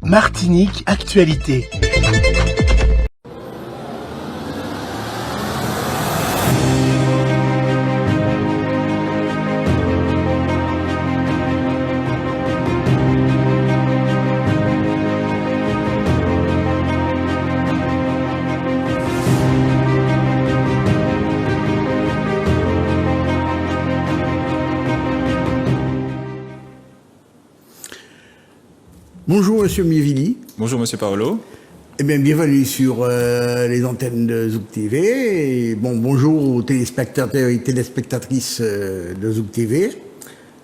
Martinique Actualité. Bonjour Monsieur Mievili. Bonjour Monsieur Paolo. Eh bien, bienvenue sur les antennes de Zouk TV. Et bonjour aux téléspectateurs et téléspectatrices de Zouk TV.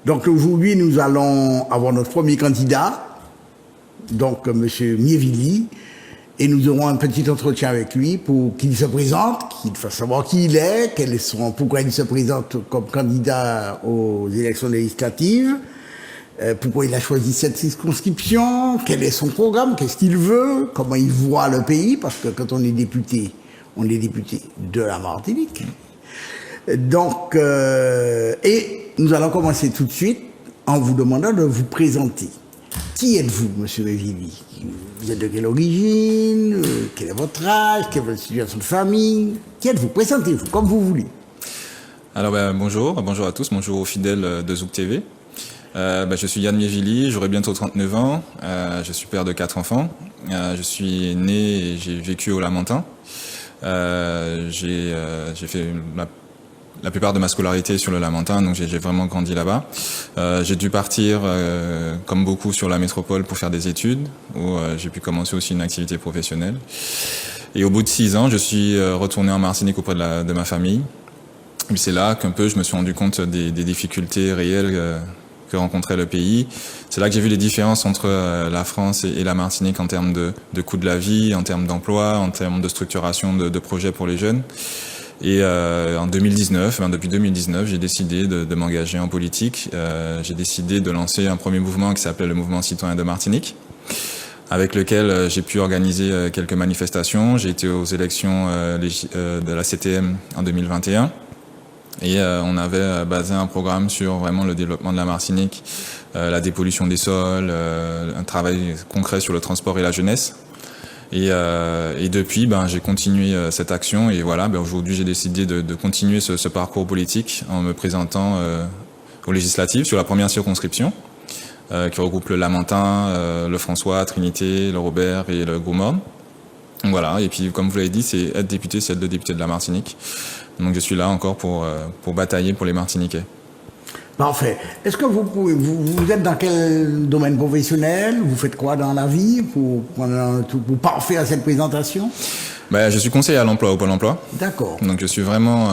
Donc aujourd'hui, nous allons avoir notre premier candidat, donc Monsieur Mievili, et nous aurons un petit entretien avec lui pour qu'il se présente, qu'il fasse savoir qui il est, pourquoi il se présente comme candidat aux élections législatives. Pourquoi il a choisi cette circonscription, quel est son programme, qu'est-ce qu'il veut, comment il voit le pays, parce que quand on est député de la Martinique. Donc, et nous allons commencer tout de suite en vous demandant de vous présenter. Qui êtes-vous, Monsieur Mievili? Vous êtes de quelle origine? Quel est votre âge? Quelle est votre situation de famille? Qui êtes-vous? Présentez-vous, comme vous voulez. Alors bonjour à tous, bonjour aux fidèles de Zouk TV. Je suis Yann Mievili, j'aurai bientôt 39 ans, je suis père de 4 enfants, je suis né et j'ai vécu au Lamentin. J'ai fait la plupart de ma scolarité sur le Lamentin, donc j'ai vraiment grandi là-bas. J'ai dû partir, comme beaucoup, sur la métropole pour faire des études, où j'ai pu commencer aussi une activité professionnelle. Et au bout de 6 ans, je suis retourné en Martinique auprès de ma famille. Et c'est là qu'un peu je me suis rendu compte des difficultés réelles que rencontrait le pays. C'est là que j'ai vu les différences entre la France et la Martinique en termes de coût de la vie, en termes d'emploi, en termes de structuration de projets pour les jeunes. Et en 2019, depuis 2019, j'ai décidé de m'engager en politique. J'ai décidé de lancer un premier mouvement qui s'appelait le Mouvement Citoyen de Martinique, avec lequel j'ai pu organiser quelques manifestations. J'ai été aux élections de la CTM en 2021. Et on avait basé un programme sur vraiment le développement de la Martinique, la dépollution des sols, un travail concret sur le transport et la jeunesse. Et depuis, j'ai continué cette action. Et voilà, aujourd'hui, j'ai décidé de continuer ce parcours politique en me présentant aux législatives sur la première circonscription, qui regroupe le Lamentin, le François, Trinité, le Robert et le Gros-Morne. Voilà, et puis comme vous l'avez dit, c'est être député, c'est être le député de la Martinique. Donc je suis là encore pour batailler pour les Martiniquais. Parfait. Est-ce que vous êtes dans quel domaine professionnel? Vous faites quoi dans la vie pour parfaire cette présentation? Je suis conseiller à l'emploi au Pôle emploi. D'accord. Donc je suis vraiment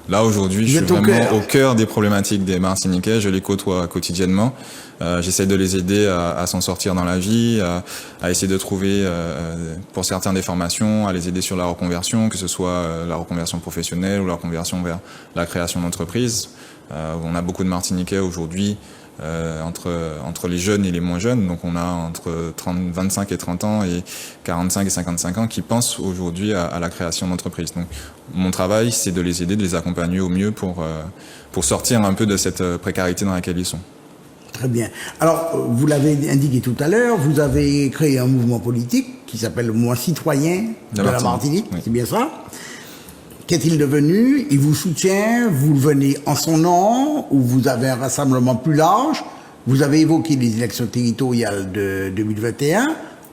là aujourd'hui, je suis vraiment au cœur des problématiques des Martiniquais. Je les côtoie quotidiennement. J'essaie de les aider à s'en sortir dans la vie, à essayer de trouver pour certains des formations, à les aider sur la reconversion, que ce soit la reconversion professionnelle ou la reconversion vers la création d'entreprises. On a beaucoup de Martiniquais aujourd'hui entre les jeunes et les moins jeunes, donc on a entre 25 et 30 ans et 45 et 55 ans qui pensent aujourd'hui à la création d'entreprises. Donc mon travail, c'est de les aider, de les accompagner au mieux pour sortir un peu de cette précarité dans laquelle ils sont. Très bien. Alors, vous l'avez indiqué tout à l'heure, vous avez créé un mouvement politique qui s'appelle le Mouvement Citoyen de la Martinique, oui. C'est bien ça? Qu'est-il devenu? Il vous soutient? Vous venez en son nom? Ou vous avez un rassemblement plus large? Vous avez évoqué les élections territoriales de 2021.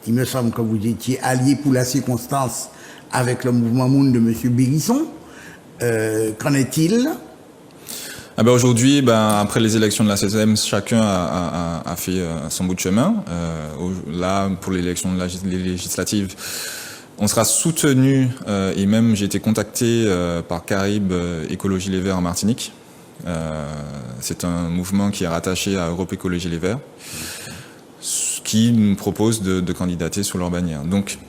Il me semble que vous étiez allié pour la circonstance avec le mouvement Moun de M. Bérisson. Qu'en est-il? Aujourd'hui, après les élections de la CTM, chacun a fait son bout de chemin. Là, pour l'élection législative, on sera soutenu, et même j'ai été contacté par Caraïbes Écologie Les Verts en Martinique. C'est un mouvement qui est rattaché à Europe Écologie Les Verts, qui nous propose de candidater sur leur bannière. Donc,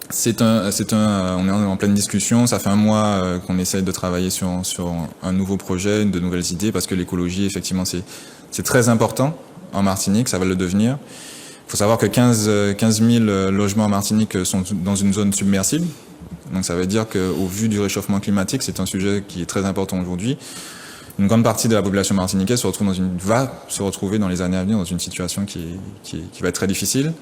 on est en pleine discussion. Ça fait un mois qu'on essaye de travailler sur un nouveau projet, de nouvelles idées, parce que l'écologie, effectivement, c'est très important en Martinique, ça va le devenir. Il faut savoir que 15 000 logements en Martinique sont dans une zone submersible. Donc ça veut dire qu'au vu du réchauffement climatique, c'est un sujet qui est très important aujourd'hui. une grande partie de la population martiniquaise va se retrouver dans les années à venir dans une situation qui va être très difficile.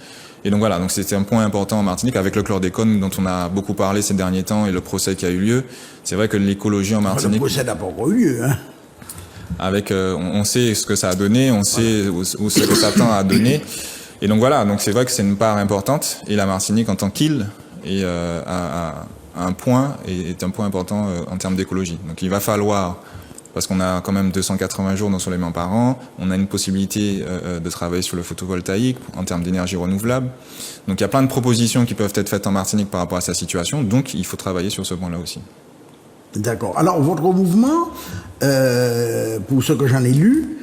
Et donc voilà, donc c'était un point important en Martinique avec le chlordécone dont on a beaucoup parlé ces derniers temps et le procès qui a eu lieu. C'est vrai que l'écologie en Martinique... Le procès n'a pas encore eu lieu, hein. On sait ce que ça a donné, on sait où ce que ça tend à donner. Et donc voilà, donc c'est vrai que c'est une part importante. Et la Martinique en tant qu'île est un point important en termes d'écologie. Donc il va falloir, parce qu'on a quand même 280 jours d'ensoleillement par an, on a une possibilité de travailler sur le photovoltaïque en termes d'énergie renouvelable. Donc il y a plein de propositions qui peuvent être faites en Martinique par rapport à sa situation, donc il faut travailler sur ce point-là aussi. D'accord. Alors votre mouvement, pour ce que j'en ai lu,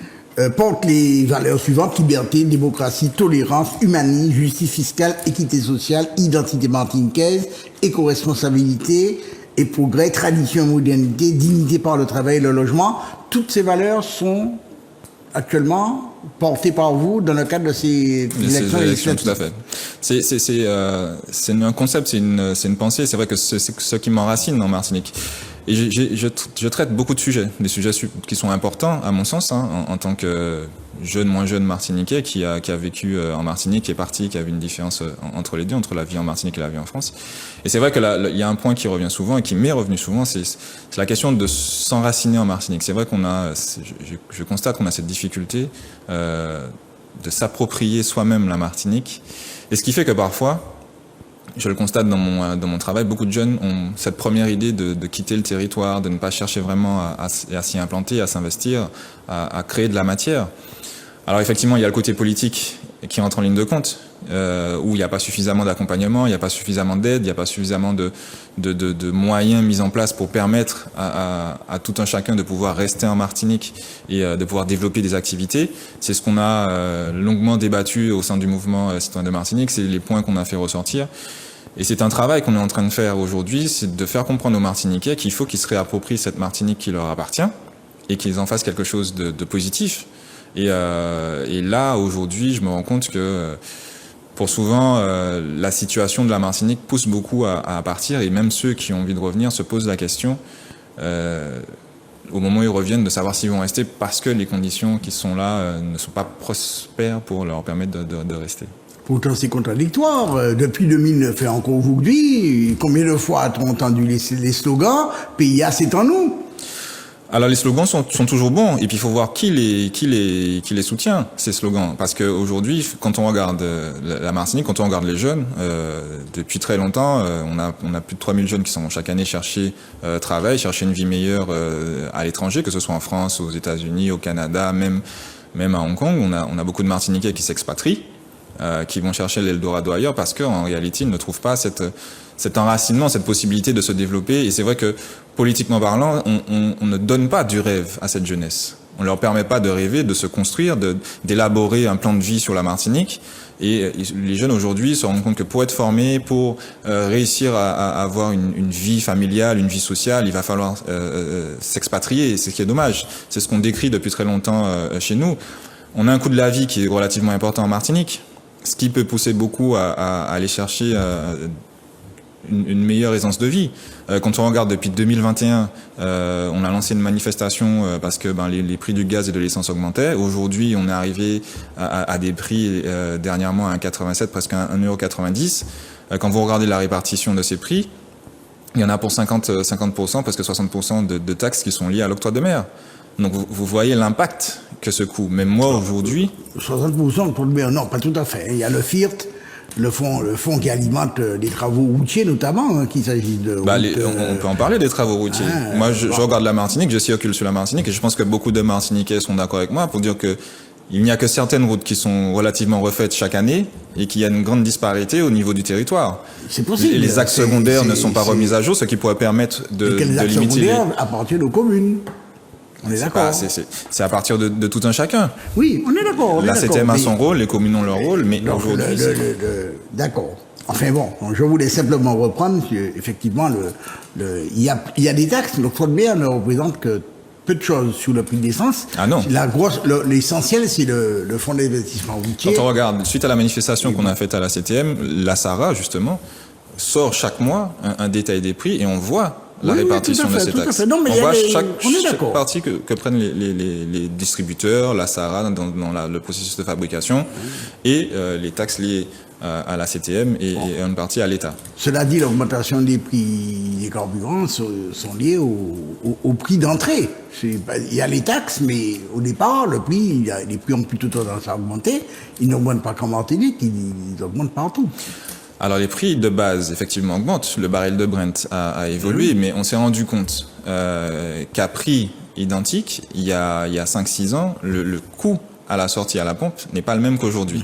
porte les valeurs suivantes: liberté, démocratie, tolérance, humanisme, justice fiscale, équité sociale, identité martiniquaise, éco-responsabilité et progrès, tradition et modernité, dignité par le travail et le logement. Toutes ces valeurs sont actuellement portées par vous dans le cadre de ces élections. Tout à fait. C'est un concept, c'est une pensée. C'est vrai que c'est ce qui m'enracine en Martinique. Et je traite beaucoup de sujets, des sujets qui sont importants à mon sens, hein, en tant que moins jeune martiniquais qui a vécu en Martinique, qui est parti, qui a vu une différence entre les deux, entre la vie en Martinique et la vie en France. Et c'est vrai que il y a un point qui revient souvent et qui m'est revenu souvent, c'est la question de s'enraciner en Martinique. C'est vrai je constate qu'on a cette difficulté de s'approprier soi-même la Martinique, et ce qui fait que parfois, je le constate dans mon travail, beaucoup de jeunes ont cette première idée de quitter le territoire, de ne pas chercher vraiment à s'y implanter, à s'investir, à créer de la matière. Alors effectivement, il y a le côté politique qui entre en ligne de compte, où il n'y a pas suffisamment d'accompagnement, il n'y a pas suffisamment d'aide, il n'y a pas suffisamment de moyens mis en place pour permettre à tout un chacun de pouvoir rester en Martinique et de pouvoir développer des activités. C'est ce qu'on a longuement débattu au sein du mouvement citoyen de Martinique, c'est les points qu'on a fait ressortir. Et c'est un travail qu'on est en train de faire aujourd'hui, c'est de faire comprendre aux Martiniquais qu'il faut qu'ils se réapproprient cette Martinique qui leur appartient et qu'ils en fassent quelque chose de positif. Et là, aujourd'hui, je me rends compte que pour souvent, la situation de la Martinique pousse beaucoup à partir, et même ceux qui ont envie de revenir se posent la question, au moment où ils reviennent, de savoir s'ils vont rester parce que les conditions qui sont là ne sont pas prospères pour leur permettre de rester. Pourtant, c'est contradictoire. Depuis 2009 et encore aujourd'hui, combien de fois a-t-on entendu les slogans « PIA, c'est en nous ». Alors les slogans sont toujours bons, et puis il faut voir qui les soutient, ces slogans. Parce qu'aujourd'hui, quand on regarde la Martinique, quand on regarde les jeunes, depuis très longtemps, on a plus de 3000 jeunes qui sont chaque année chercher travail, chercher une vie meilleure à l'étranger, que ce soit en France, aux États-Unis, au Canada, même à Hong Kong. On a beaucoup de Martiniquais qui s'expatrient, qui vont chercher l'Eldorado ailleurs, parce qu'en réalité, ils ne trouvent pas cet enracinement, cette possibilité de se développer. Et c'est vrai que, politiquement parlant, on ne donne pas du rêve à cette jeunesse. On leur permet pas de rêver, de se construire, d'élaborer un plan de vie sur la Martinique. Et les jeunes aujourd'hui se rendent compte que pour être formés, pour réussir à avoir une vie familiale, une vie sociale, il va falloir s'expatrier. Et c'est ce qui est dommage. C'est ce qu'on décrit depuis très longtemps chez nous. On a un coût de la vie qui est relativement important en Martinique, ce qui peut pousser beaucoup à aller chercher une meilleure aisance de vie. Quand on regarde depuis 2021, on a lancé une manifestation parce que les prix du gaz et de l'essence augmentaient. Aujourd'hui, on est arrivé à des prix dernièrement à 1,87, presque 1,90 €. Quand vous regardez la répartition de ces prix, il y en a pour 50%, presque 60% de taxes qui sont liées à l'octroi de mer. Donc vous voyez l'impact que ce coût. Même moi aujourd'hui... 60% pour le mer, non, pas tout à fait. Il y a le FIRT, le fonds qui alimente les travaux routiers notamment, hein, qu'il s'agit de... on peut en parler des travaux routiers. Moi, je regarde la Martinique, je circule sur la Martinique, et je pense que beaucoup de Martiniquais sont d'accord avec moi pour dire que il n'y a que certaines routes qui sont relativement refaites chaque année et qu'il y a une grande disparité au niveau du territoire. C'est possible. Et les axes secondaires ne sont pas remis à jour, ce qui pourrait permettre de limiter... Les axes secondaires appartiennent aux communes. On est d'accord. C'est à partir de tout un chacun. Oui, on est d'accord. La CTM a son rôle, les communes ont leur rôle, mais aujourd'hui... D'accord. Enfin bon, je voulais simplement reprendre, effectivement, il y a des taxes, l'octroi de mer ne représente que peu de choses sur le prix de l'essence. Ah non. L'essentiel, c'est le fonds d'investissement routier. Quand on regarde, suite à la manifestation qu'on a faite à la CTM, la SARA, justement, sort chaque mois un détail des prix, et on voit la répartition de ces tout à taxes. fait. Non, mais on voit on est chaque d'accord. partie que prennent les distributeurs, la SARA dans le processus de fabrication et les taxes liées à la CTM et une partie à l'État. Cela dit, l'augmentation des prix des carburants sont liés au prix d'entrée. Il y a les taxes, mais au départ, les prix ont plutôt tendance à augmenter. Ils n'augmentent pas qu'en Martinique, ils augmentent partout. Alors les prix de base, effectivement, augmentent. Le baril de Brent a évolué, mais on s'est rendu compte qu'à prix identique, il y a 5-6 ans, le coût à la sortie à la pompe n'est pas le même qu'aujourd'hui.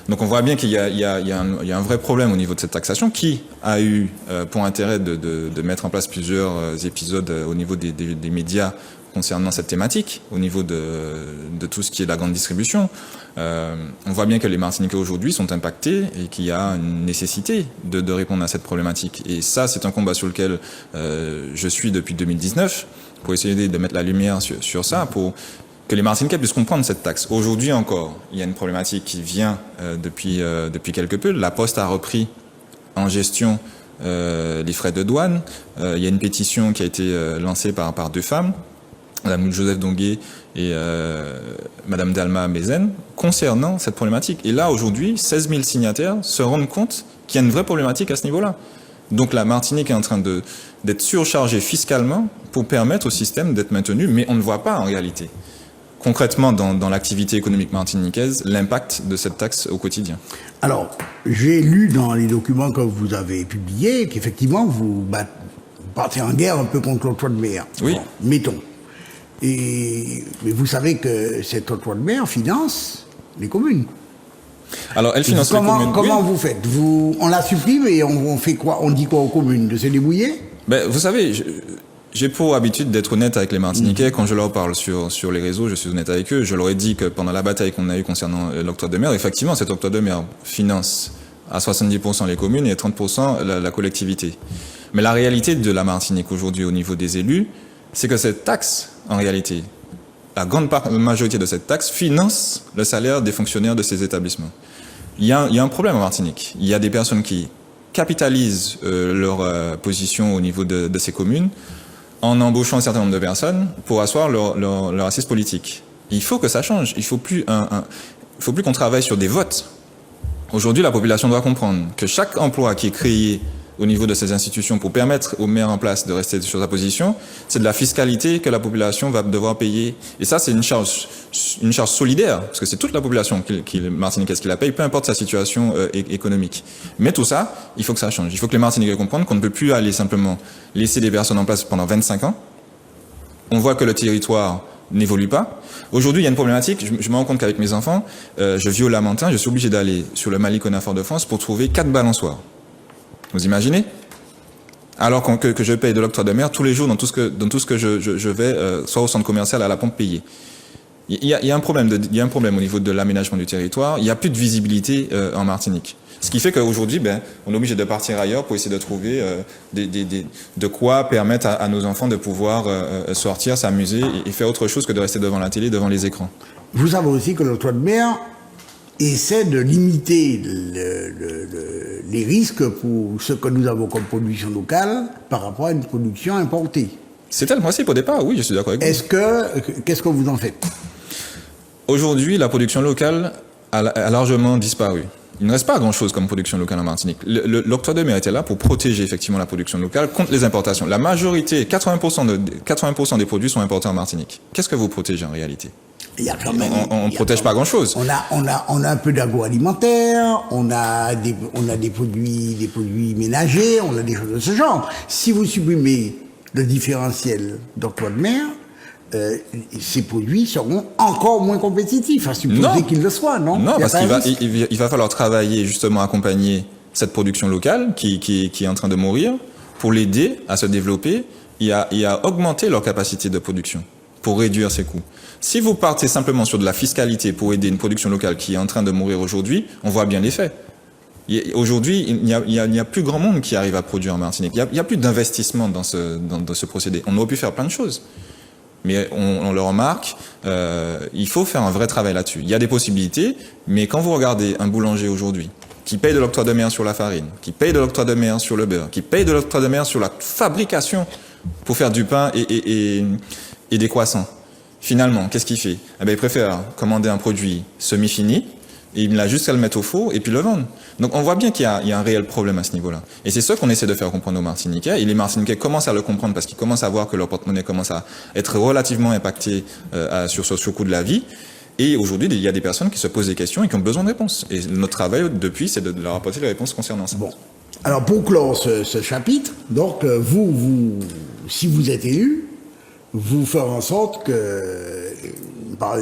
Donc on voit bien qu'il y a un vrai problème au niveau de cette taxation qui a eu pour intérêt de mettre en place plusieurs épisodes au niveau des médias concernant cette thématique, au niveau de tout ce qui est la grande distribution. On voit bien que les Martiniquais aujourd'hui sont impactés et qu'il y a une nécessité de répondre à cette problématique. Et ça, c'est un combat sur lequel je suis depuis 2019 pour essayer de mettre la lumière sur ça, pour que les Martiniquais puissent comprendre cette taxe. Aujourd'hui encore, il y a une problématique qui vient depuis quelque peu. La Poste a repris en gestion les frais de douane. Il y a une pétition qui a été lancée par deux femmes, Madame Joseph Donguet et Madame Dalma Mézen, concernant cette problématique. Et là, aujourd'hui, 16 000 signataires se rendent compte qu'il y a une vraie problématique à ce niveau-là. Donc la Martinique est en train d'être surchargée fiscalement pour permettre au système d'être maintenu, mais on ne voit pas en réalité concrètement dans l'activité économique martiniquaise l'impact de cette taxe au quotidien. Alors, j'ai lu dans les documents que vous avez publiés qu'effectivement vous partez en guerre un peu contre l'octroi de mer. Oui. Bon, mettons. Mais vous savez que cet octroi de mer finance les communes. Alors, elle finance les communes. Comment vous faites? On la supprime et on fait quoi? On dit quoi aux communes? De se débrouiller? Vous savez, j'ai pour habitude d'être honnête avec les Martiniquais. Quand je leur parle sur les réseaux, je suis honnête avec eux. Je leur ai dit que pendant la bataille qu'on a eue concernant l'octroi de mer, effectivement, cet octroi de mer finance à 70% les communes et à 30% la collectivité. Mais la réalité de la Martinique aujourd'hui au niveau des élus, c'est que cette taxe, en réalité, la grande majorité de cette taxe finance le salaire des fonctionnaires de ces établissements. Il y a un problème en Martinique. Il y a des personnes qui capitalisent leur position au niveau de ces communes en embauchant un certain nombre de personnes pour asseoir leur assise politique. Il faut que ça change. Il faut plus qu'on travaille sur des votes. Aujourd'hui, la population doit comprendre que chaque emploi qui est créé au niveau de ces institutions pour permettre aux maires en place de rester sur sa position, c'est de la fiscalité que la population va devoir payer. Et ça, c'est une charge solidaire, parce que c'est toute la population martiniquaise qui la paye, peu importe sa situation économique. Mais tout ça, il faut que ça change. Il faut que les Martiniquais comprennent qu'on ne peut plus aller simplement laisser des personnes en place pendant 25 ans. On voit que le territoire n'évolue pas. Aujourd'hui, il y a une problématique. Je me rends compte qu'avec mes enfants, je vis au Lamentin, je suis obligé d'aller sur le Maliconin Fort-de-France pour trouver 4 balançoires. Vous imaginez? Alors que je paye de l'octroi de mer tous les jours dans tout ce que je vais, soit au centre commercial, à la pompe payée. Il y a un problème au niveau de l'aménagement du territoire. Il n'y a plus de visibilité en Martinique. Ce qui fait qu'aujourd'hui, on est obligé de partir ailleurs pour essayer de trouver de quoi permettre à nos enfants de pouvoir sortir, s'amuser et faire autre chose que de rester devant la télé, devant les écrans. Vous savez aussi que l'octroi de mer essaie de limiter les risques pour ce que nous avons comme production locale par rapport à une production importée. C'était le principe au départ, oui, je suis d'accord avec vous. Qu'est-ce que vous en faites? Aujourd'hui, la production locale a largement disparu. Il ne reste pas grand-chose comme production locale en Martinique. L'octroi de mer était là pour protéger effectivement la production locale contre les importations. La majorité, 80% des produits sont importés en Martinique. Qu'est-ce que vous protégez en réalité? On ne protège pas grand-chose. On a un peu d'agroalimentaire, on a des produits ménagers, on a des choses de ce genre. Si vous supprimez le différentiel d'octroi de mer, ces produits seront encore moins compétitifs, à supposer qu'ils le soient, non? Non, parce qu'il va falloir travailler, justement, accompagner cette production locale qui est en train de mourir pour l'aider à se développer et à augmenter leur capacité de production pour réduire ses coûts. Si vous partez simplement sur de la fiscalité pour aider une production locale qui est en train de mourir aujourd'hui, on voit bien l'effet. Aujourd'hui, il n'y a plus grand monde qui arrive à produire en Martinique. Il n'y a plus d'investissement dans ce procédé. On aurait pu faire plein de choses. Mais on le remarque, il faut faire un vrai travail là-dessus. Il y a des possibilités, mais quand vous regardez un boulanger aujourd'hui, qui payent de l'octroi de mer sur la farine, qui payent de l'octroi de mer sur le beurre, qui payent de l'octroi de mer sur la fabrication pour faire du pain et des croissants. Finalement, qu'est-ce qu'il fait? Eh bien, il préfère commander un produit semi-fini, et il n'a juste qu'à le mettre au four et puis le vendre. Donc on voit bien qu'il y a un réel problème à ce niveau-là. Et c'est ça qu'on essaie de faire comprendre aux Martiniquais. Et les Martiniquais commencent à le comprendre parce qu'ils commencent à voir que leur porte-monnaie commence à être relativement impacté sur ce coût de la vie. Et aujourd'hui, il y a des personnes qui se posent des questions et qui ont besoin de réponses. Et notre travail depuis, c'est de leur apporter les réponses concernant ça. Bon. Alors pour clore ce chapitre, donc vous, si vous êtes élu, vous ferez en sorte que, par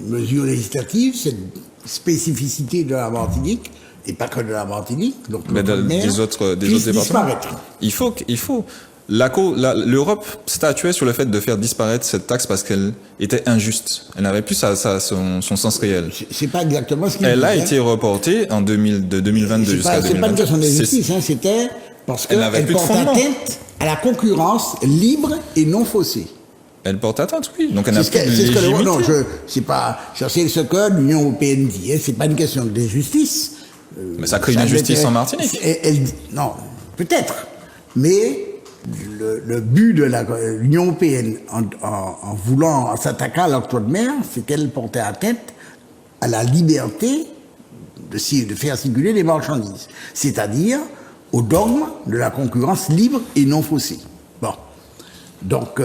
mesure législative, cette spécificité de la Martinique, et pas que de la Martinique, donc des autres départements. Disparaître. Il faut. L'Europe statuait sur le fait de faire disparaître cette taxe parce qu'elle était injuste. Elle n'avait plus son sens réel. C'est pas exactement ce qu'il Elle a été reportée de 2022 jusqu'à 2023. C'est pas une question d'injustice, c'était parce qu'elle porte atteinte à la concurrence libre et non faussée. Elle porte atteinte, oui. Donc elle n'a plus de légitimité. C'est ce que l'Union européenne dit. C'est pas une question d'injustice. Mais ça crée une injustice en Martinique. Non, peut-être. Mais le but de l'Union européenne en voulant s'attaquer à l'octroi de mer, c'est qu'elle portait atteinte à la liberté de faire circuler les marchandises. C'est-à-dire au dogme de la concurrence libre et non faussée. Bon. Donc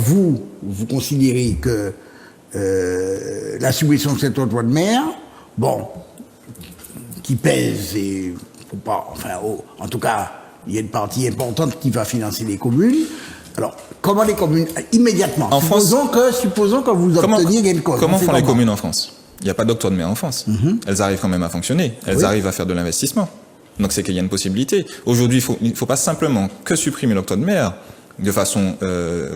vous considérez que la suppression de cet octroi de mer, bon, qui pèse, et faut pas, en tout cas, il y a une partie importante qui va financer les communes. Alors, comment les communes, immédiatement, supposons que vous obteniez gain de cause. Comment font les communes en France? Il n'y a pas d'octroi de mer en France. Elles arrivent quand même à fonctionner. Elles arrivent à faire de l'investissement. Donc c'est qu'il y a une possibilité. Aujourd'hui, il ne faut pas simplement que supprimer l'octroi de mer de façon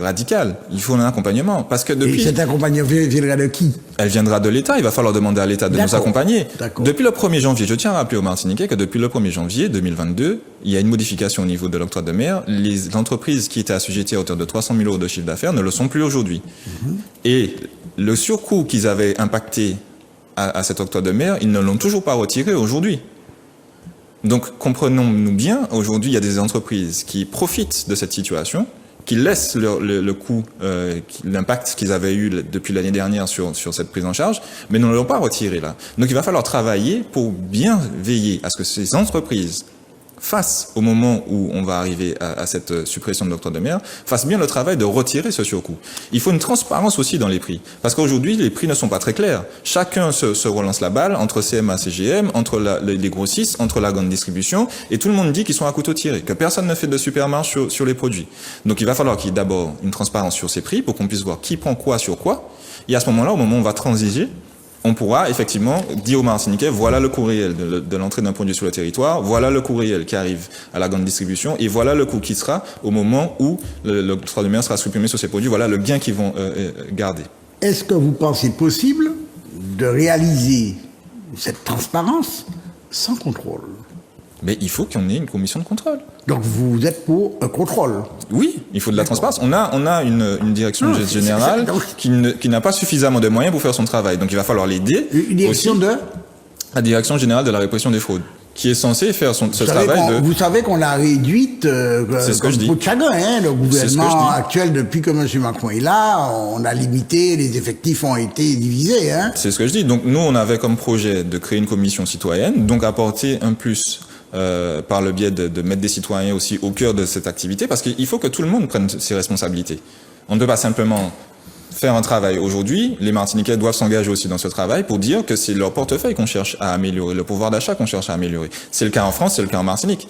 radicale. Il faut un accompagnement. Parce que depuis... Et cet accompagnement viendra de qui? Elle viendra de l'État. Il va falloir demander à l'État de nous accompagner. Depuis le 1er janvier, je tiens à rappeler aux Martiniquais que depuis le 1er janvier 2022, il y a une modification au niveau de l'octroi de mer. Les entreprises qui étaient assujetties à hauteur de 300 000 euros de chiffre d'affaires ne le sont plus aujourd'hui. Et le surcoût qu'ils avaient impacté à cet octroi de mer, ils ne l'ont toujours pas retiré aujourd'hui. Donc, comprenons-nous bien, aujourd'hui, il y a des entreprises qui profitent de cette situation, qui laissent le coût, l'impact qu'ils avaient eu depuis l'année dernière sur cette prise en charge, mais ne l'ont pas retiré là. Donc, il va falloir travailler pour bien veiller à ce que ces entreprises fassent, au moment où on va arriver à cette suppression de l'octroi de mer, fassent bien le travail de retirer ce surcoût. Il faut une transparence aussi dans les prix. Parce qu'aujourd'hui, les prix ne sont pas très clairs. Chacun se relance la balle entre CMA, CGM, entre les grossistes, entre la grande distribution, et tout le monde dit qu'ils sont à couteau tiré, que personne ne fait de supermarché sur les produits. Donc il va falloir qu'il y ait d'abord une transparence sur ces prix pour qu'on puisse voir qui prend quoi sur quoi. Et à ce moment-là, au moment où on va transiger, on pourra effectivement dire aux Martiniquais, voilà le coût réel de l'entrée d'un produit sur le territoire, voilà le coût réel qui arrive à la grande distribution, et voilà le coût qui sera au moment où l'octroi de mer sera supprimé sur ces produits, voilà le gain qu'ils vont garder. Est-ce que vous pensez possible de réaliser cette transparence sans contrôle? Mais il faut qu'on ait une commission de contrôle. Donc vous êtes pour un contrôle? Oui, il faut de la transparence. On a une direction générale qui n'a pas suffisamment de moyens pour faire son travail. Donc il va falloir l'aider. Une direction aussi, de? La direction générale de la répression des fraudes, qui est censée faire ce travail de... Vous savez qu'on l'a réduite comme peau de chagrin, hein, le gouvernement actuel, depuis que M. Macron est là, on a limité, les effectifs ont été divisés. Hein. C'est ce que je dis. Donc nous, on avait comme projet de créer une commission citoyenne, donc apporter un plus par le biais de mettre des citoyens aussi au cœur de cette activité, parce qu'il faut que tout le monde prenne ses responsabilités. On ne peut pas simplement faire un travail aujourd'hui. Les Martiniquais doivent s'engager aussi dans ce travail pour dire que c'est leur portefeuille qu'on cherche à améliorer, le pouvoir d'achat qu'on cherche à améliorer. C'est le cas en France, c'est le cas en Martinique.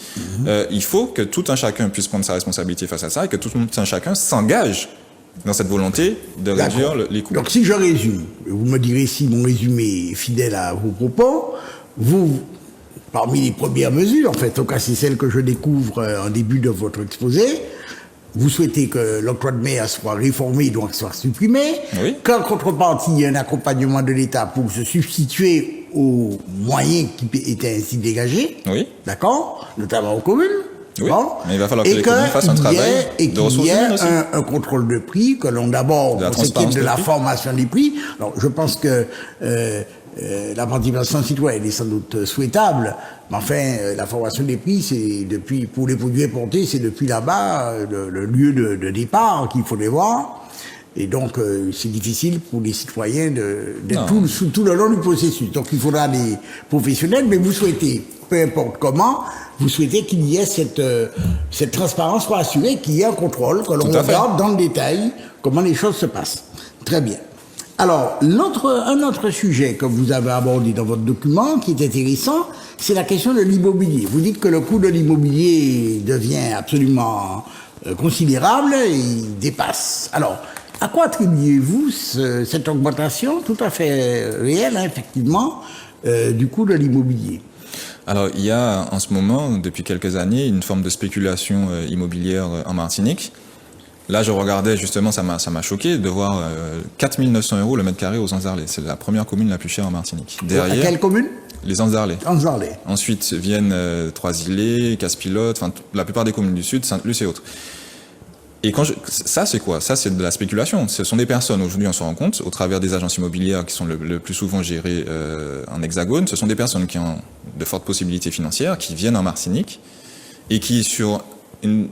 Il faut que tout un chacun puisse prendre sa responsabilité face à ça et que tout un chacun s'engage dans cette volonté de réduire les coûts. Donc si je résume, vous me direz si mon résumé est fidèle à vos propos, vous... Parmi les premières mesures, en fait, en tout cas c'est celle que je découvre en début de votre exposé, vous souhaitez que l'octroi de mer soit réformé, donc soit supprimé, qu'en contrepartie, il y ait un accompagnement de l'État pour se substituer aux moyens qui étaient ainsi dégagés, d'accord, notamment aux communes. Oui, mais il va falloir que les communes fassent un travail de ressources humaines aussi. Un contrôle de prix, que l'on d'abord s'occupe de la formation des prix. Alors je pense que la participation citoyenne est sans doute souhaitable, mais enfin, la formation des prix, c'est depuis, pour les produits importés, c'est depuis là-bas le lieu de départ qu'il faut les voir. Et donc, c'est difficile pour les citoyens d'être tout le long du processus. Donc, il faudra des professionnels, mais vous souhaitez, peu importe comment, vous souhaitez qu'il y ait cette transparence pour assurer qu'il y ait un contrôle, que l'on regarde dans le détail comment les choses se passent. Très bien. Alors, un autre sujet que vous avez abordé dans votre document, qui est intéressant, c'est la question de l'immobilier. Vous dites que le coût de l'immobilier devient absolument considérable et il dépasse. Alors, à quoi attribuez-vous cette augmentation tout à fait réelle, hein, effectivement, du coût de l'immobilier? Alors, il y a en ce moment, depuis quelques années, une forme de spéculation immobilière en Martinique. Là, je regardais justement, ça m'a choqué de voir 4 900 € le mètre carré aux Anzarlais. C'est la première commune la plus chère en Martinique. Derrière, à quelle commune? Les Anzarlais. Anzarlais. Ensuite viennent Trois-Îlets, Casse-Pilote, enfin la plupart des communes du Sud, Sainte-Luce et autres. Et ça, c'est quoi? Ça, c'est de la spéculation. Ce sont des personnes, aujourd'hui, on se rend compte, au travers des agences immobilières qui sont le plus souvent gérées en hexagone, ce sont des personnes qui ont de fortes possibilités financières, qui viennent en Martinique et qui, sur une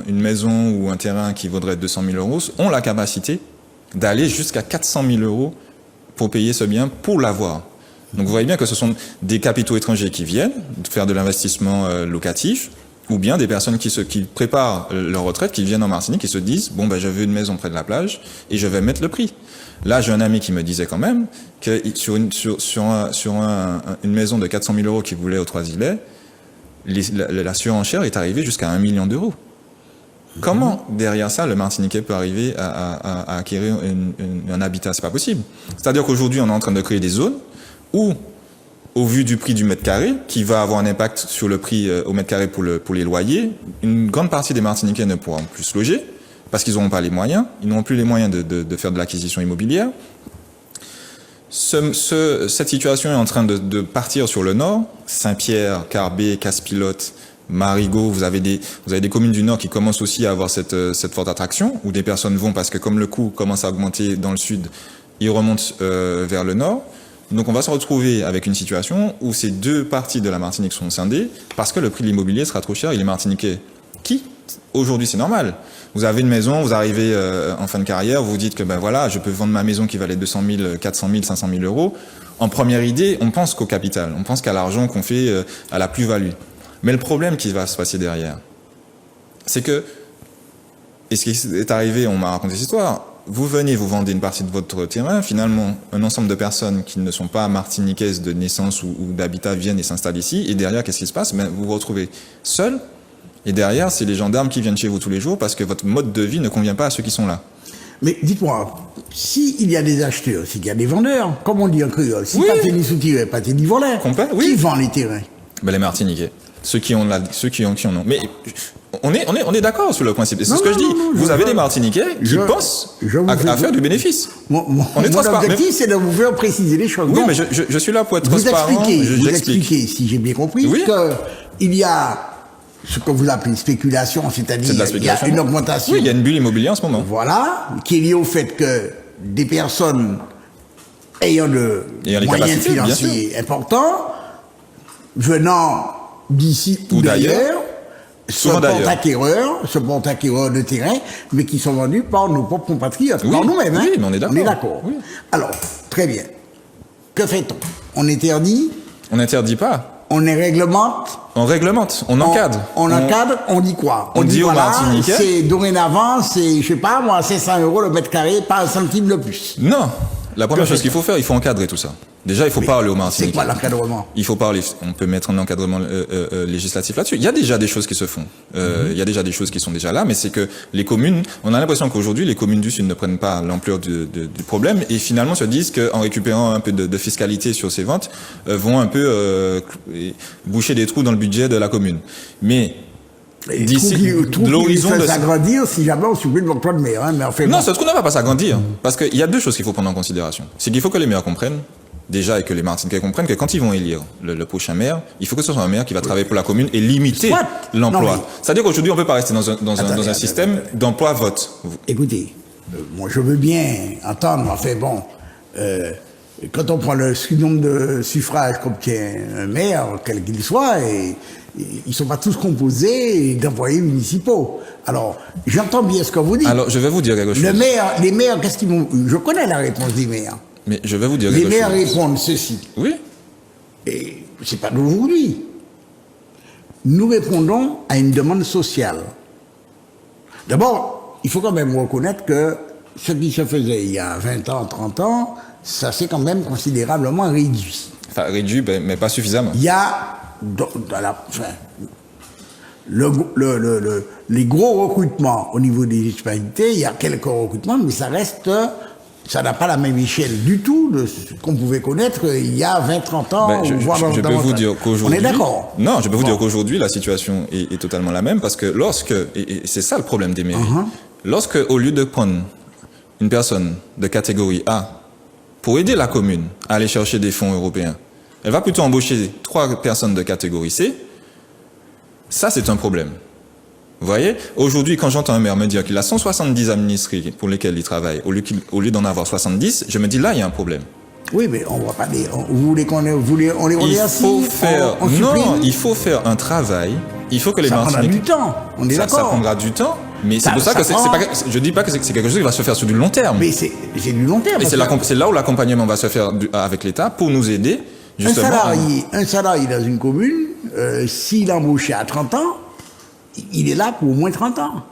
maison ou un terrain qui vaudrait 200 000 €, ont la capacité d'aller jusqu'à 400 000 € pour payer ce bien, pour l'avoir. Donc vous voyez bien que ce sont des capitaux étrangers qui viennent faire de l'investissement locatif, ou bien des personnes qui préparent leur retraite, qui viennent en Martinique et se disent « Bon, ben, je veux une maison près de la plage et je vais mettre le prix ». Là, j'ai un ami qui me disait quand même que sur une maison de 400 000 € qu'il voulait aux Trois-Îlets, la surenchère est arrivée jusqu'à 1 million d'euros. Comment, derrière ça, le Martiniquais peut arriver à acquérir un habitat? C'est pas possible. C'est-à-dire qu'aujourd'hui, on est en train de créer des zones où, au vu du prix du mètre carré, qui va avoir un impact sur le prix au mètre carré pour les loyers, une grande partie des Martiniquais ne pourront plus se loger, parce qu'ils n'auront pas les moyens, ils n'auront plus les moyens de faire de l'acquisition immobilière. Cette situation est en train de partir sur le nord, Saint-Pierre, Carbet, Casse-Pilote, Marigot, vous avez des communes du nord qui commencent aussi à avoir cette forte attraction, où des personnes vont, parce que comme le coût commence à augmenter dans le sud, ils remontent vers le nord. Donc on va se retrouver avec une situation où ces deux parties de la Martinique sont scindées, parce que le prix de l'immobilier sera trop cher et les Martiniquais, qui, aujourd'hui c'est normal, vous avez une maison, vous arrivez en fin de carrière, vous vous dites que ben voilà, je peux vendre ma maison qui valait 200 000, 400 000, 500 000 €. En première idée, on pense qu'au capital, on pense qu'à l'argent qu'on fait, à la plus-value. Mais le problème qui va se passer derrière, c'est que, et ce qui est arrivé, on m'a raconté cette histoire, vous venez, vous vendez une partie de votre terrain, finalement, un ensemble de personnes qui ne sont pas martiniquaises de naissance ou d'habitat viennent et s'installent ici, et derrière, qu'est-ce qui se passe? Ben, vous vous retrouvez seul, et derrière, c'est les gendarmes qui viennent chez vous tous les jours parce que votre mode de vie ne convient pas à ceux qui sont là. Mais dites-moi, s'il y a des acheteurs, s'il y a des vendeurs, comme on dit en créole, si pas ni soutien, pas ni voleur, qui vend les terrains? Ben, les Martiniquais. Ceux qui en ont. Mais on est d'accord sur le principe. C'est ce que je dis. Vous avez des Martiniquais qui pensent à faire du bénéfice. Mon objectif, c'est de vous faire préciser les choses. Oui, mais je suis là pour être transparent. Vous expliquez, si j'ai bien compris, qu'il y a ce que vous appelez spéculation, c'est-à-dire qu'il y a une augmentation. Oui, il y a une bulle immobilière en ce moment. Voilà, qui est liée au fait que des personnes ayant de moyens financiers importants, venant d'ici ou d'ailleurs, se portent acquéreurs de terrain, mais qui sont vendus par nos propres compatriotes, par nous-mêmes. Oui, mais on est d'accord. Oui. Alors, très bien. Que fait-on? On interdit? On n'interdit pas. On réglemente? On réglemente, on encadre. On encadre, on dit quoi? On dit voilà, aux Martiniquais. C'est dorénavant, c'est, je sais pas, moi, 500 € le mètre carré, pas un centime de plus. Non. La première chose qu'il faut faire, il faut encadrer tout ça. Déjà, il faut parler aux Martiniquais. C'est quoi l'encadrement? Il faut parler, on peut mettre un encadrement législatif là-dessus. Il y a déjà des choses qui se font. Il y a déjà des choses qui sont déjà là, mais c'est que les communes, on a l'impression qu'aujourd'hui, les communes du Sud ne prennent pas l'ampleur du problème et finalement se disent qu'en récupérant un peu de fiscalité sur ces ventes, vont un peu boucher des trous dans le budget de la commune. Mais d'ici l'horizon de s'agrandir si jamais on supprime l'emploi de maire. Mais en fait, non, ce trou ne va pas s'agrandir. Parce qu'il y a deux choses qu'il faut prendre en considération. C'est qu'il faut que les maires comprennent, déjà, et que les Martiniquais comprennent que quand ils vont élire le prochain maire, il faut que ce soit un maire qui va travailler pour la commune et limiter l'emploi. C'est-à-dire qu'aujourd'hui, on ne peut pas rester dans un système d'emploi-vote. Écoutez, moi je veux bien entendre, enfin bon, quand on prend le nombre de suffrages qu'obtient un maire, quel qu'il soit, ils ne sont pas tous composés d'employés municipaux. Alors, j'entends bien ce que vous dites. Alors, je vais vous dire quelque chose. Les maires, qu'est-ce qu'ils vont... Je connais la réponse des maires. Mais je vais vous dire quelque chose. Les maires répondent ceci. Oui. Et c'est pas d'aujourd'hui. Nous répondons à une demande sociale. D'abord, il faut quand même reconnaître que ce qui se faisait il y a 20 ans, 30 ans, ça s'est quand même considérablement réduit. Enfin, réduit, mais pas suffisamment. Il y a, les gros recrutements au niveau des municipalités, il y a quelques recrutements, mais ça n'a pas la même échelle du tout de ce qu'on pouvait connaître il y a 20, 30 ans. Je peux vous dire qu'aujourd'hui... On est d'accord? Non, je peux vous dire qu'aujourd'hui, la situation est totalement la même, parce que et c'est ça le problème des mairies, lorsque, au lieu de prendre une personne de catégorie A pour aider la commune à aller chercher des fonds européens, elle va plutôt embaucher 3 personnes de catégorie C. Ça, c'est un problème. Vous voyez, aujourd'hui, quand j'entends un maire me dire qu'il a 170 administrés pour lesquels il travaille, au lieu d'en avoir 70, je me dis là, il y a un problème. Oui, mais on va pas les... Vous voulez on les remercie? Il faut faire un travail. Il faut que les Martiniquais... Ça prendra du temps, on est d'accord. Ça prendra du temps, mais c'est pour ça que je dis pas que c'est quelque chose qui va se faire sur du long terme. Mais c'est du long terme. Et c'est là où l'accompagnement va se faire avec l'État pour nous aider, justement. Un salarié dans une commune, s'il est embauché à 30 ans, il est là pour au moins 30 ans.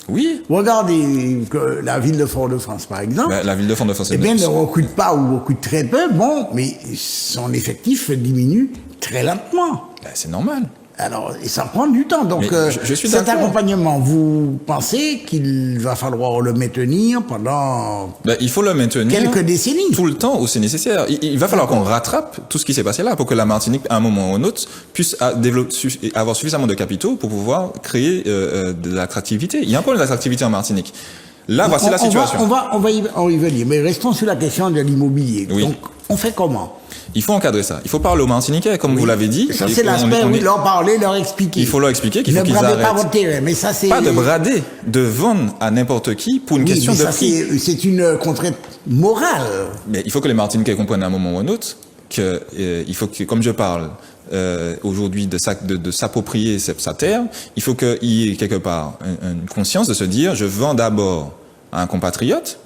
Oui. Regardez la ville de Fort-de-France, par exemple. La ville de Fort-de-France, eh bien, ne recrute pas ou recrute très peu, bon, mais son effectif diminue très lentement. C'est normal. Alors, et ça prend du temps. Donc, je suis cet accompagnement, vous pensez qu'il va falloir le maintenir pendant il faut le maintenir quelques décennies, tout le temps où c'est nécessaire. Il va falloir qu'on rattrape tout ce qui s'est passé là pour que la Martinique, à un moment ou à un autre, puisse avoir suffisamment de capitaux pour pouvoir créer de l'attractivité. Il y a un problème d'attractivité en Martinique. Là, voici la situation. On va y venir, mais restons sur la question de l'immobilier. Oui. Donc, on fait comment? Il faut encadrer ça. Il faut parler aux Martiniquais, comme vous l'avez dit. Ça, c'est l'aspect, leur parler, leur expliquer. Il faut leur expliquer qu'il faut qu'ils arrêtent. Ne bradez pas votre terrain, mais ça, c'est... Pas de brader, de vendre à n'importe qui pour une question de prix. C'est une contrainte morale. Mais il faut que les Martiniquais comprennent à un moment ou à un autre que, il faut que, comme je parle aujourd'hui de s'approprier sa terre, il faut qu'il y ait quelque part une conscience de se dire, je vends d'abord à un compatriote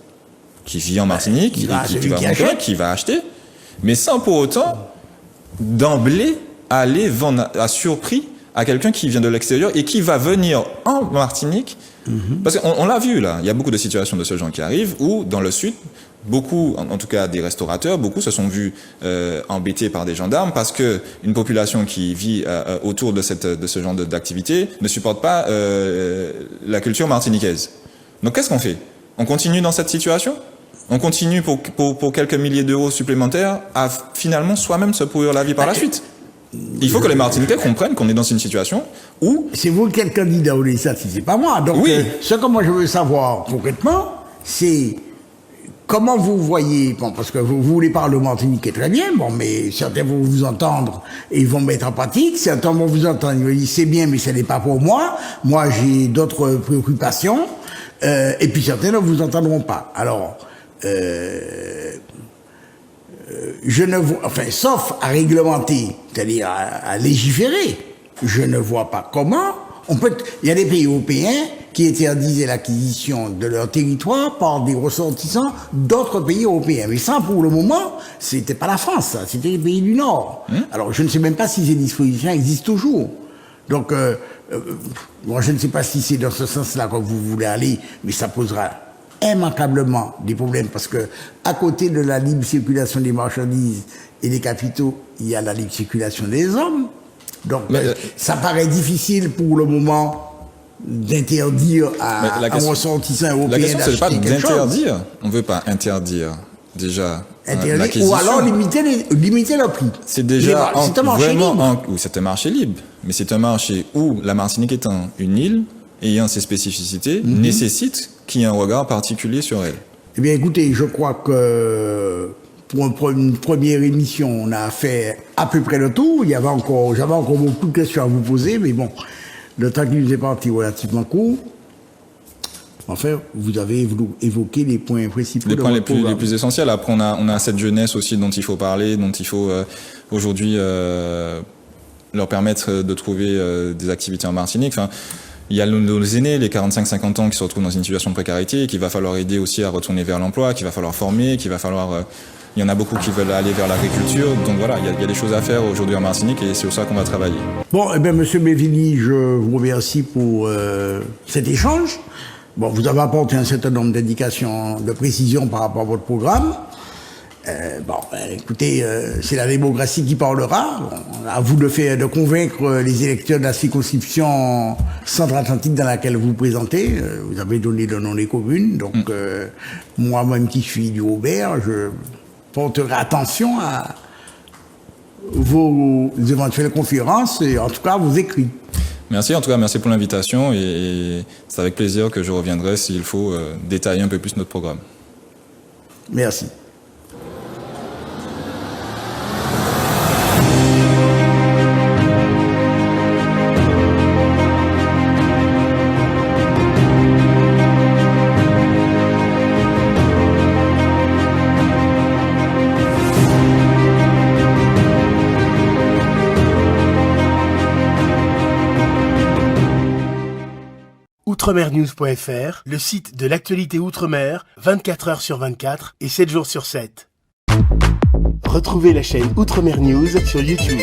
qui vit en Martinique, qui va acheter, mais sans pour autant d'emblée aller vendre à surprix à quelqu'un qui vient de l'extérieur et qui va venir en Martinique. Parce qu'on l'a vu là, il y a beaucoup de situations de ce genre qui arrivent où dans le sud, beaucoup, en tout cas des restaurateurs, beaucoup se sont vus embêtés par des gendarmes parce que une population qui vit autour de ce genre d'activité ne supporte pas la culture martiniquaise. Donc qu'est-ce qu'on fait? On continue dans cette situation? On continue pour quelques milliers d'euros supplémentaires à finalement soi-même se pourrir la vie par la suite. Il faut que les Martiniquais comprennent qu'on est dans une situation où... C'est vous qui êtes le candidat au législatif, c'est pas moi. Donc, oui. Ce que moi je veux savoir concrètement, c'est comment vous voyez, bon, parce que vous voulez parler aux Martiniquais très bien, bon, mais certains vont vous entendre et ils vont mettre en pratique, certains vont vous entendre, ils vont dire c'est bien, mais ce n'est pas pour moi, moi j'ai d'autres préoccupations, et puis certains ne vous entendront pas. Alors... je ne vois, enfin, sauf à réglementer, c'est-à-dire à légiférer, je ne vois pas comment on peut. Il y a des pays européens qui interdisaient l'acquisition de leur territoire par des ressortissants d'autres pays européens. Mais ça, pour le moment, c'était pas la France, ça, c'était les pays du Nord. Alors, je ne sais même pas si ces dispositions existent toujours. Donc, moi, je ne sais pas si c'est dans ce sens-là que vous voulez aller, mais ça posera immanquablement des problèmes parce que à côté de la libre circulation des marchandises et des capitaux, il y a la libre circulation des hommes. Donc ça paraît difficile pour le moment d'interdire à un ressortissant européen d'acheter quelque chose. La question, c'est pas d'interdire. On ne veut pas interdire déjà ou alors limiter le prix. C'est déjà c'est un marché libre. Oui, c'est un marché libre, mais c'est un marché où la Martinique étant une île ayant ses spécificités, nécessite qu'il y ait un regard particulier sur elle. Eh bien, écoutez, je crois que pour une première émission, on a fait à peu près le tour. J'avais encore beaucoup de questions à vous poser, mais bon, le temps qui nous est parti relativement court. Enfin, vous avez évoqué les points principaux Les de points votre les programme. plus essentiels. Après, on a cette jeunesse aussi dont il faut parler, dont il faut aujourd'hui leur permettre de trouver des activités en Martinique. Enfin, il y a nos aînés, les 45-50 ans qui se retrouvent dans une situation de précarité, qu'il va falloir aider aussi à retourner vers l'emploi, qu'il va falloir former, qu'il va falloir... il y en a beaucoup qui veulent aller vers l'agriculture. Donc voilà, il y a des choses à faire aujourd'hui en Martinique et c'est sur ça qu'on va travailler. Bon, eh bien, Monsieur Bévili, je vous remercie pour cet échange. Bon, vous avez apporté un certain nombre d'indications, de précisions par rapport à votre programme. Écoutez, c'est la démocratie qui parlera. Bon, à vous de convaincre les électeurs de la circonscription centre-atlantique dans laquelle vous vous présentez. Vous avez donné le nom des communes. Donc, moi-même qui suis du Aubert, je porterai attention à vos éventuelles conférences et en tout cas vos écrits. Merci, en tout cas, merci pour l'invitation et c'est avec plaisir que je reviendrai s'il faut détailler un peu plus notre programme. Merci. Outremernews.fr, le site de l'actualité Outre-mer, 24 heures sur 24 et 7 jours sur 7. Retrouvez la chaîne Outremer News sur YouTube.